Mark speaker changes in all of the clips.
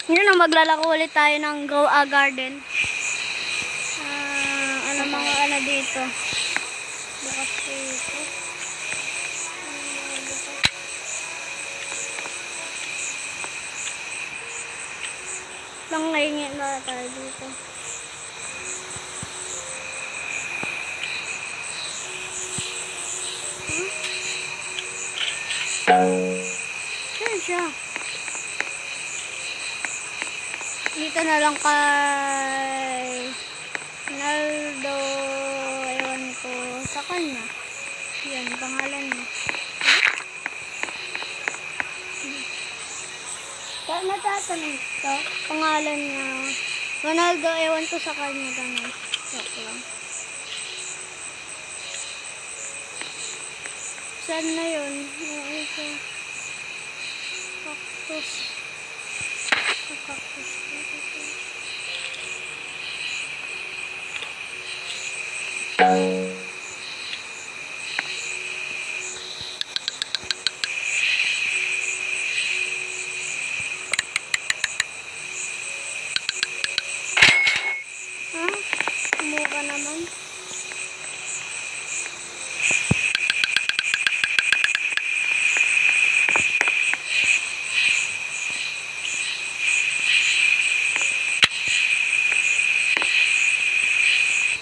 Speaker 1: Yun na, maglalako ulit tayo ng Grow a Garden. Ano mga ano dito? Bukas dito. Lang ngayon na tayo dito. Saan siya? Dito na lang kay Naldo, ewan ko sa kanya. Yan, pangalan niya. Saan natatanong ito? Pangalan niya. Ronaldo, ewan ko sa kanya. Ganun. Joke lang. Saan na yun? Yung isa. Cactus. Cactus. Mura naman.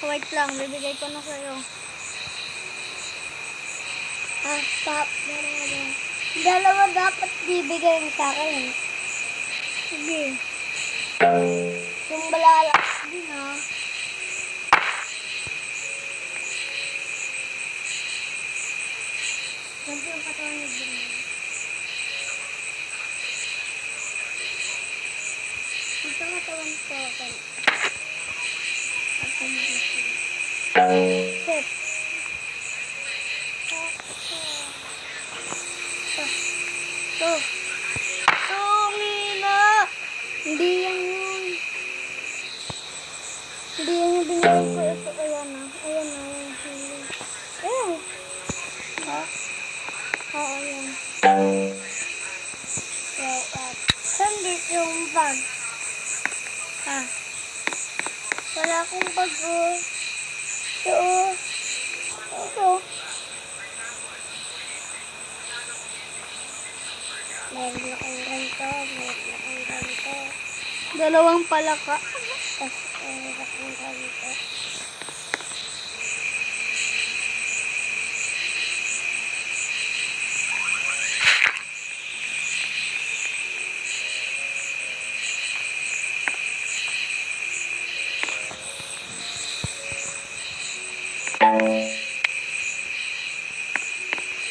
Speaker 1: Wait lang, bibigay ko na sa'yo. Stop. Dalawa dapat bibigay mo sa akin. Sige. Yung balalas din Ganito yung katawan niya din. Ito katawan ko. Set. Ito. Mina! Hindi yan yun. Hindi yan yung binigay ko. Ito, ayan na. Ayan na. Ayan. Oo, yan. So, saan dito yung bag? Wala akong bag. Ito. Meron akong ganito. Dalawang palaka. Tapos, meron akong ganito.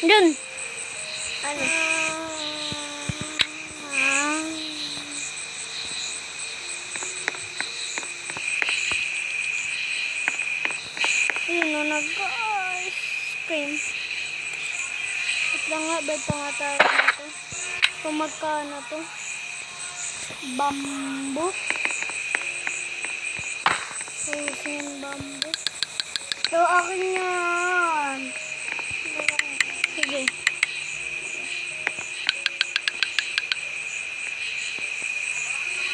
Speaker 1: Dun. Ano? Yun, nag-ice cream. Ito nga, beta nga tayo dito. Kung magkano to? Bamboo. Frozen bamboo. So, akin yan. Sige.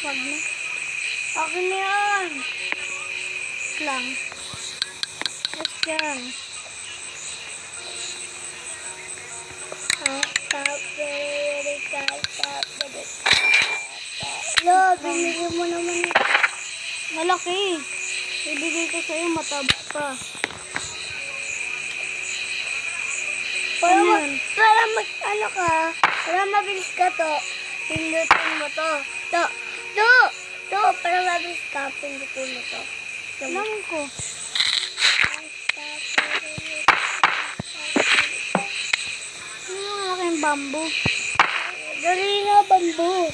Speaker 1: Wag na. Akin yan. Lang. Yes, yan. Lo, binigyan mo naman. Malaki. Ibigay ko sa'yo, mataba pa. Para mabilis ka to, pindutin mo to. Para mabilis ka, pindutin mo to. Alam ko. Ano yung malaking bamboo? Dali na, bamboo.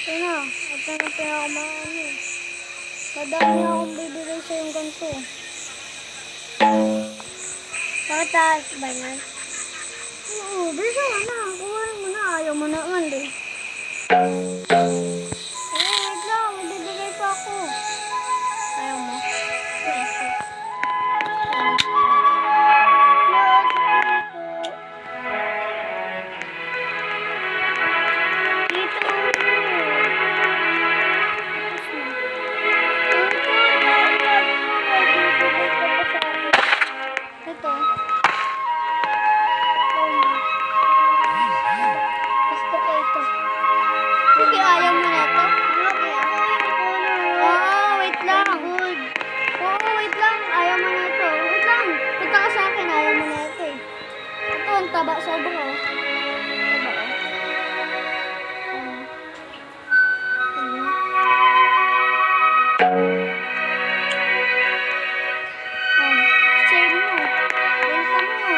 Speaker 1: Ito na. Ito na pinakamaan eh. Madami akong bibigay sa yung ganito. Pataas ba yan? Oo, bisa ka na. Kuhanin mo na. Ayaw mo naman eh. Wait lang. Bibigay pa ako. Ayaw mo? Dito. Sige, ayaw mo na ito? Oo, wait lang. Oo, wait lang. Ayaw mo na ito. Wait lang. Punta ka sa akin, ayaw mo na ito eh. Ito, ang taba sobra oh. Taba oh. Share mo. Benta mo.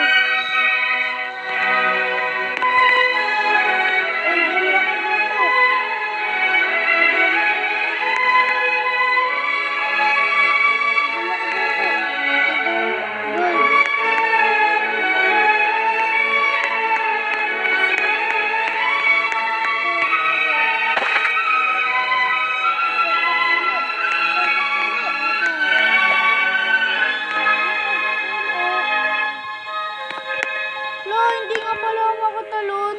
Speaker 1: Lo, hindi nga pala ako talon.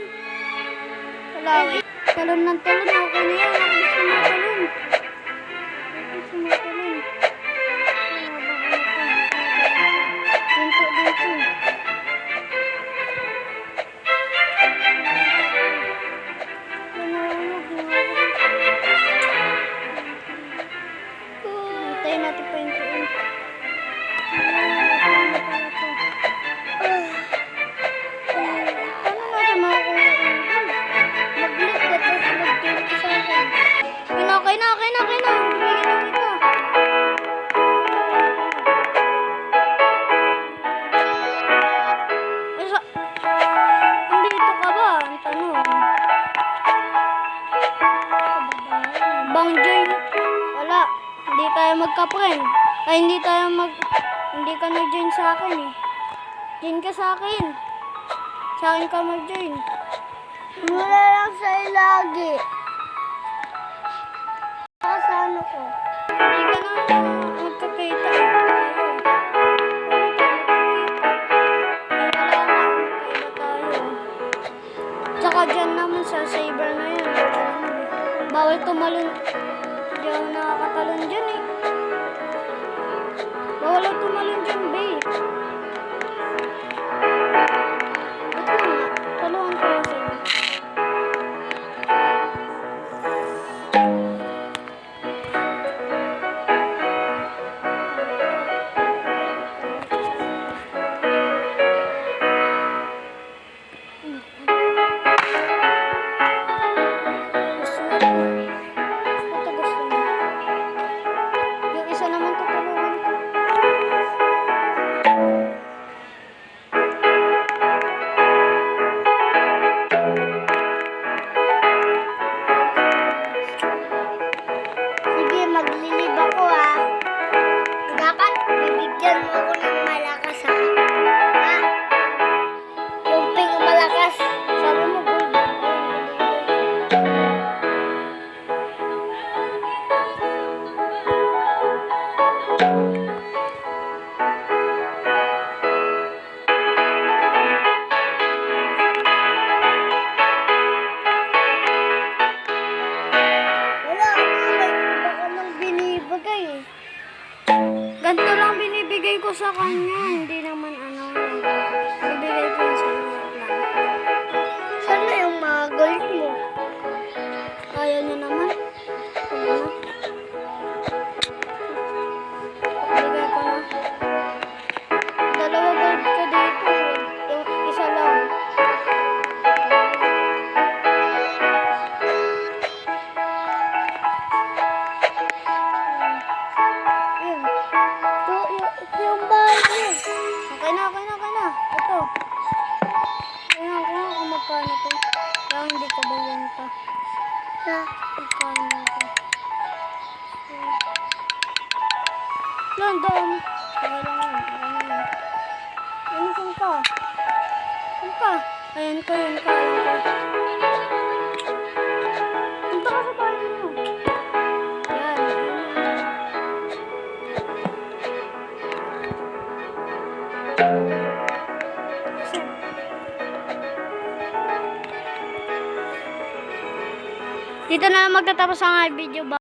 Speaker 1: Wala, wait. Talon ng talon. Okay na yan. Ako gusto mo talon. Ako gusto mo talon. Dito, dito. Hintayin natin pa yung tuon. Paano natin makakuha yung mag-look ka tapos mag-game ka sa akin. Okay na. Bigyan na kita. Andito ka ba? Ang tanong. Bang join? Wala. Hindi tayo magka-friend. Ay, hindi ka nag-join sa akin eh. Join ka sa akin. Sa akin ka mag-join.
Speaker 2: Wala lang sa'yo lagi. Kasano ko?
Speaker 1: Hindi ka na magkakita eh. Tsaka dyan naman sa saber na yun. Bawal tumalon. Hindi ako nakakatalon dyan eh. Bawal ako tumalon dyan, babe. Ba't mo nga? Talungan ko lang sa'yo. Gusto mo? Yung isa naman tutulungan ko.
Speaker 2: Sige, maglilib ako ha. Dapat bibigyan mo ako ng malakas ha. Ha? Yung pink malakas.
Speaker 1: Sabi mo, gold.
Speaker 2: Wala ka, may iba ka nang binibigay eh.
Speaker 1: Ganito lang binibigay ko sa kanya. Hindi naman ano. Bibigay ko yun sa iyo lang.
Speaker 2: Sana yung mga gold mo.
Speaker 1: Kaya niya naman. Ano na? Bibigay ko na. Dalawa gold ko dito. Yung isa lang. Ayun.
Speaker 2: Yung bahay mo.
Speaker 1: Okay na. Ito. Ayun ko kung magkano to. Kaya hindi ko benta.
Speaker 2: Ha?
Speaker 1: Magkano to. London. Okay lang yun. Ano saan ka? Saan ka? Ayan ko yun. Kaya ko. Punta ka sa bahay mo. Ayan. Dito na lang magtatapos ang video.